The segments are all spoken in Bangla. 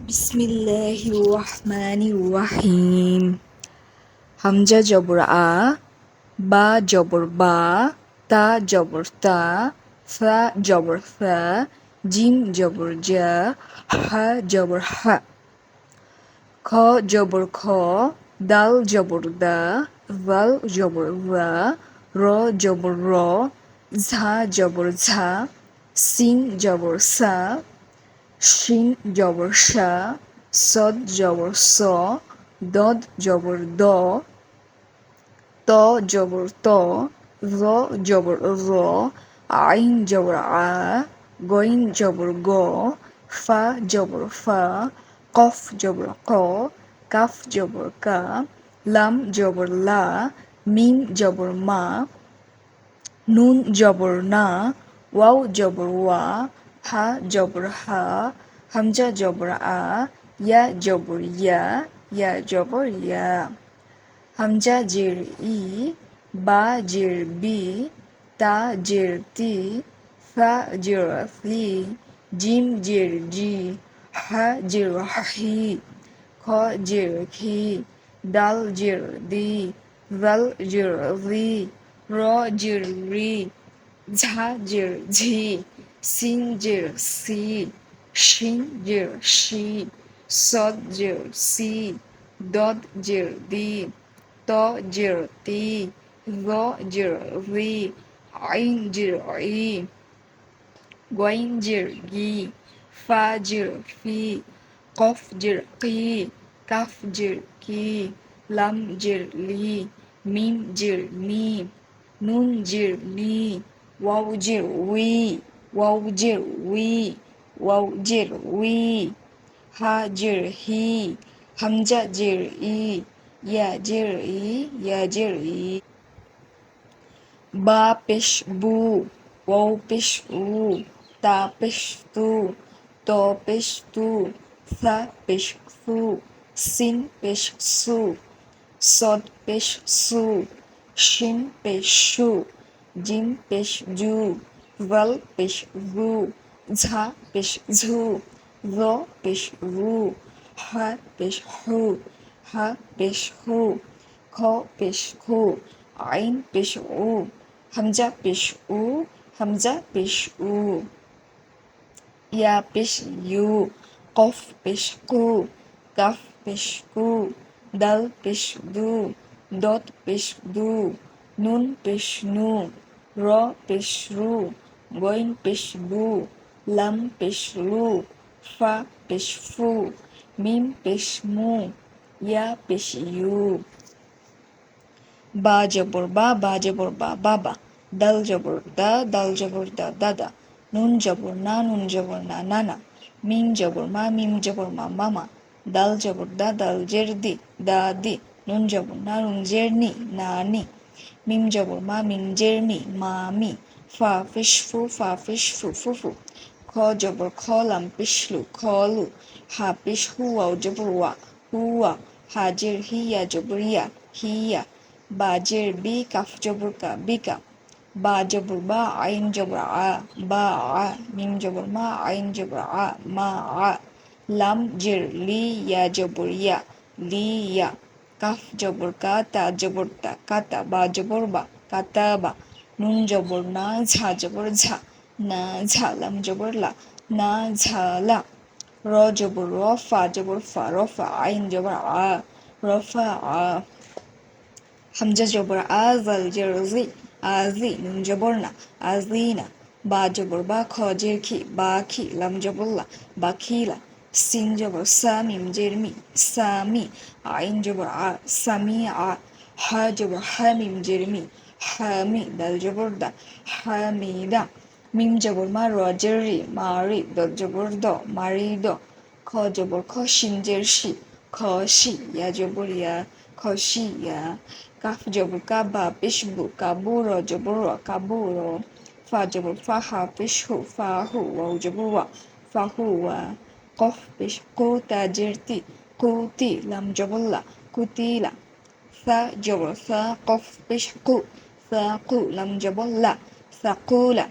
বিসমিল্লাহির রহমানির রহিম। হামজা জবর আ, বা জবর বা, তা জবর তা, ফা জবর ফা, জিম জবর জা, হা জবর হা, খ জবর খ, দাল জবর দা, ভাল জবর ভা, র জবর র, ঝা জবর ঝা, সিন জবর সা, শিন জবর শা, সদ জবর স, দদ জবর দ, ত জবর ত, র জবর র, আইন জবর আ, গইন জবর গ, ফা জবর ফা, কফ জবর ক, কাফ জবর কা, লাম জবর লা, মিম জবর মা, নুন জবর না, ওয়াও জবর ওয়া, হা জবর হা, হামজা জবর আ, ইয়া জবর ইয়া, ইয়া জবর ইয়া। হামজা জের ই, বা জের বি, তা জের তি, ফা জের ফি, জিম জের জি, হা জের হি, খ জের খি, দাল জের দি, জাল জের জি, র জের রি, ঝা জের ঝি, সিন জের সি, শিন জের শি, সদ জের সি, দদ জের দি, ত জের তি, র জের রি, আইন জের ই, গইন জের গি, ফা জের ফি, কফ জের কি, কাফ জের কি, লাম জের লি, মিম জের মি, নুন জের নি, ওয়াও জের উই, ওয়াও জের উই, ওয়াও জের উই, হা জের হি, হামজা জের ই, ইয়া জের ই, ইয়া জের ই, বা পেশ বু, ওয়াও পেশ উ, তা পেশ তু, ত পেশ তু, সা পেশ সু, সিন পেশ সু, সদ পেশ সু, শিন পেশ সু, জিম পেশ জু, ভাল পেশ ভু, ঝা পেশ ঝু, র পেশ রু, হা পেশ হু, হা পেশ হু, খ পেশ খু, আইন পেশ উ, হামজা পেশ উ, হামজা পেশ উ, ইয়া পেশ ইউ, কফ পেশ কু, কাফ পেশ কু, দাল পেশ দু, দত পেশ দু, নুন পেশ নু, র পেশ রু, গইন পেশ বু, লাম পেশ লু, ফা পেশ ফু, মিম পেশ মু, ইয়া পেশ ইউ, বা জবর বা, বা জবর বা, বাবা, দাল জবর দা, দাল জবর দা, দাদা, নুন জবর না, নুন জবর না, নানা, মিম জবর মা, মিম জবর মা, মামা, দাল জবর দা, দাল জের দি, দাদি, নুন জবর না, নুন জের নি, নানি, মিম জবর মা, মিম জের মি, মামি, ফা ফিশ ফু, ফা ফিশ ফু, ফুফু, খ জবর খ, লাম পিশলু, খলু, হা পিশ হু, ওয়াও জবর ওয়া, হুয়া, হাজের হিয়া জবর ইয়া, হিয়া, বাজের বি, কাফ জবর কা, বিকা, বা জবর বা, আইন জবর আ, বা আ, মিম জবর মা, আইন জবর আ, মা আ, লাম জের লি, ইয়া জবর ইয়া, লিয়া, কাফ জবর কা, তা জবর তা, কাতা, বা জবর বা, কাতা বা, নুন জবর না, ঝা জবর ঝা, না ঝা, লাম জবর লা, না ঝালা, র জবর র, ফা জবর ফা, রফা, আইন জবর আ, রফা আ, হামজা জবর আ, জাল জের জি, আজি, নুন জবর না, আজিনা, বা জবর বা, খ জের খি, বা খি, লাম জবর লা, বা খিলা, সিন জবর সা, মিম জের মি, সামি, আইন জবর আ, সামি আ, হা জবর হা, মিম জের মি, হামি, দাল জবর দা, হামিদা, মিম জবর মা, র জের রি, মারি, দ জবর দ, মারি দ, খ জবর খ, শিন জের শি, খসি, ইয়া জবর ইয়া, খসিয়া, কাফ জবর কা, বা পেশ বু, কাবু, র জবর র, কাবু র, ফা জবর ফা, হা পেশ হু, ফা হু, ওয়াও জবর ওয়া, ফা হু ওয়া, কফ পেশ কু, তা জের তি, কুতি, লাম জবর লা, কুতিলা, ফা জবর ফা, কফ পেশ কু, ফা কু, লাম জবর লা, ফাকুলা,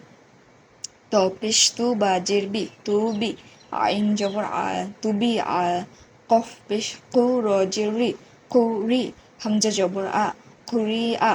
ত পেশ তু, বা জের বি, তু বি, আইন জবর আ তুবি আ কফ পেশ কু র জে রি কুরি হামজা জবর আ কুরি আ